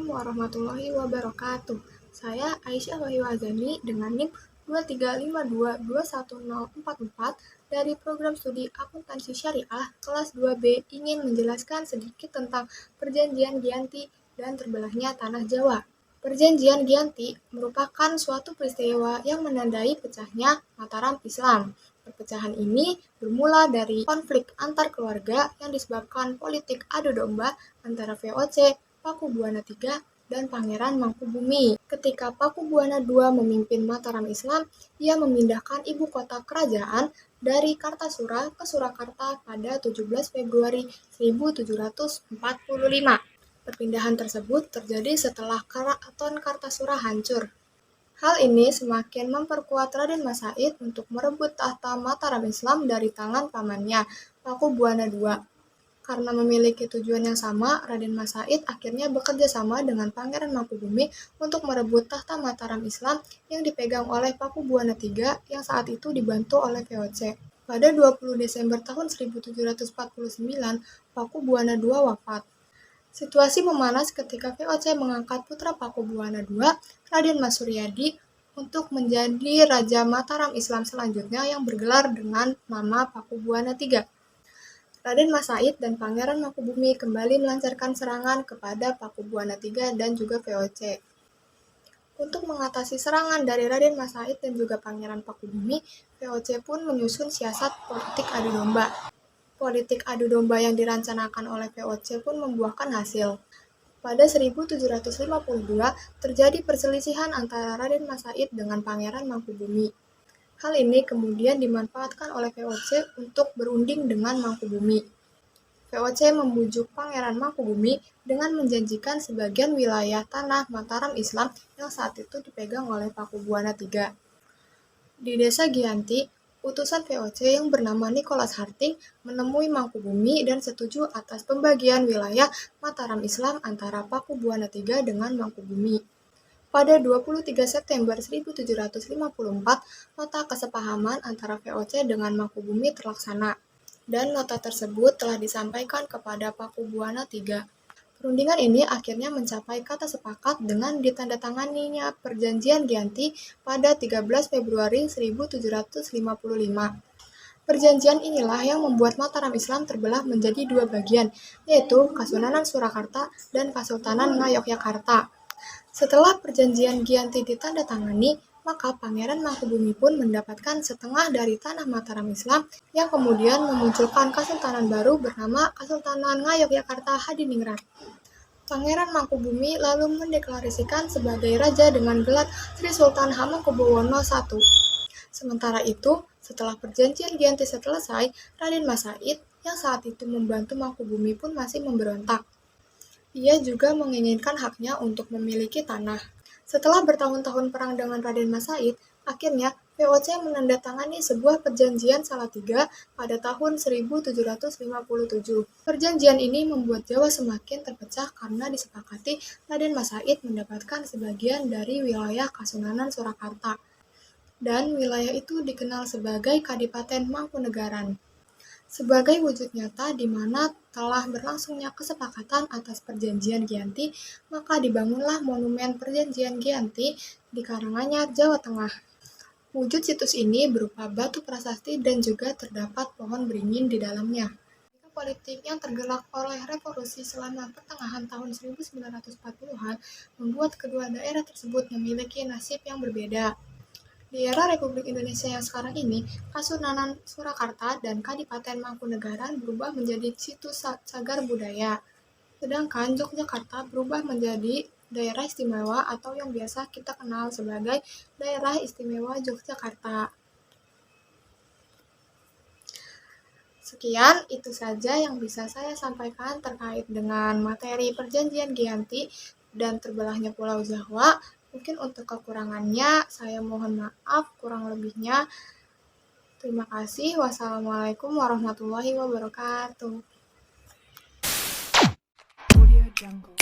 warahmatullahi wabarakatuh. Saya Aisyah Wahyu Azani dengan NIM 2352210044 dari program studi akuntansi syariah kelas 2B ingin menjelaskan sedikit tentang Perjanjian Giyanti dan terbelahnya Tanah Jawa. Perjanjian Giyanti merupakan suatu peristiwa yang menandai pecahnya Mataram Islam. Perpecahan ini bermula dari konflik antar keluarga yang disebabkan politik adu domba antara VOC, Pakubuwana III, dan Pangeran Mangkubumi. Ketika Pakubuwana II memimpin Mataram Islam, ia memindahkan ibu kota kerajaan dari Kartasura ke Surakarta pada 17 Februari 1745. Perpindahan tersebut terjadi setelah Keraton Kartasura hancur. Hal ini semakin memperkuat Raden Mas Said untuk merebut tahta Mataram Islam dari tangan pamannya, Pakubuwana II. Karena memiliki tujuan yang sama, Raden Mas Said akhirnya bekerja sama dengan Pangeran Mangkubumi untuk merebut tahta Mataram Islam yang dipegang oleh Pakubuwana III yang saat itu dibantu oleh VOC. Pada 20 Desember tahun 1749, Pakubuwana II wafat. Situasi memanas ketika VOC mengangkat putra Pakubuwana II, Raden Mas Suryadi, untuk menjadi Raja Mataram Islam selanjutnya yang bergelar dengan nama Pakubuwana III. Raden Mas Said dan Pangeran Mangkubumi kembali melancarkan serangan kepada Pakubuwana III dan juga VOC. Untuk mengatasi serangan dari Raden Mas Said dan juga Pangeran Mangkubumi, VOC pun menyusun siasat politik adu domba. Politik adu domba yang dirancanakan oleh VOC pun membuahkan hasil. Pada 1752, terjadi perselisihan antara Raden Mas Said dengan Pangeran Mangkubumi. Hal ini kemudian dimanfaatkan oleh VOC untuk berunding dengan Mangkubumi. VOC membujuk Pangeran Mangkubumi dengan menjanjikan sebagian wilayah tanah Mataram Islam yang saat itu dipegang oleh Pakubuwana III. Di desa Giyanti, utusan VOC yang bernama Nicholas Harting menemui Mangkubumi dan setuju atas pembagian wilayah Mataram Islam antara Pakubuwana III dengan Mangkubumi. Pada 23 September 1754, nota kesepahaman antara VOC dengan Mangkubumi terlaksana, dan nota tersebut telah disampaikan kepada Pakubuwana III. Perundingan ini akhirnya mencapai kata sepakat dengan ditandatanganinya Perjanjian Giyanti pada 13 Februari 1755. Perjanjian inilah yang membuat Mataram Islam terbelah menjadi dua bagian, yaitu Kasunanan Surakarta dan Kasultanan Ngayogyakarta. Setelah Perjanjian Giyanti ditandatangani, maka Pangeran Mangkubumi pun mendapatkan setengah dari tanah Mataram Islam yang kemudian memunculkan Kasultanan baru bernama Kasultanan Ngayogyakarta Hadiningrat. Pangeran Mangkubumi lalu mendeklarasikan sebagai raja dengan gelar Sri Sultan Hamengkubuwono I. Sementara itu, setelah Perjanjian Giyanti selesai, Raden Mas Said yang saat itu membantu Mangkubumi pun masih memberontak. Ia juga menginginkan haknya untuk memiliki tanah. Setelah bertahun-tahun perang dengan Raden Mas Said, akhirnya VOC menandatangani sebuah perjanjian Salatiga pada tahun 1757. Perjanjian ini membuat Jawa semakin terpecah karena disepakati Raden Mas Said mendapatkan sebagian dari wilayah Kasunanan Surakarta, dan wilayah itu dikenal sebagai Kadipaten Mangkunegaran. Sebagai wujud nyata di mana telah berlangsungnya kesepakatan atas Perjanjian Giyanti, maka dibangunlah Monumen Perjanjian Giyanti di Karanganyar, Jawa Tengah. Wujud situs ini berupa batu prasasti dan juga terdapat pohon beringin di dalamnya. Politik yang tergerak oleh revolusi selama pertengahan tahun 1940-an membuat kedua daerah tersebut memiliki nasib yang berbeda. Di era Republik Indonesia yang sekarang ini, Kasunanan Surakarta dan Kadipaten Mangkunegaran berubah menjadi situs cagar budaya. Sedangkan Yogyakarta berubah menjadi daerah istimewa atau yang biasa kita kenal sebagai Daerah Istimewa Yogyakarta. Sekian, itu saja yang bisa saya sampaikan terkait dengan materi Perjanjian Giyanti dan terbelahnya Pulau Jawa. Mungkin untuk kekurangannya, saya mohon maaf, kurang lebihnya. Terima kasih. Wassalamualaikum warahmatullahi wabarakatuh. Audio Jungle.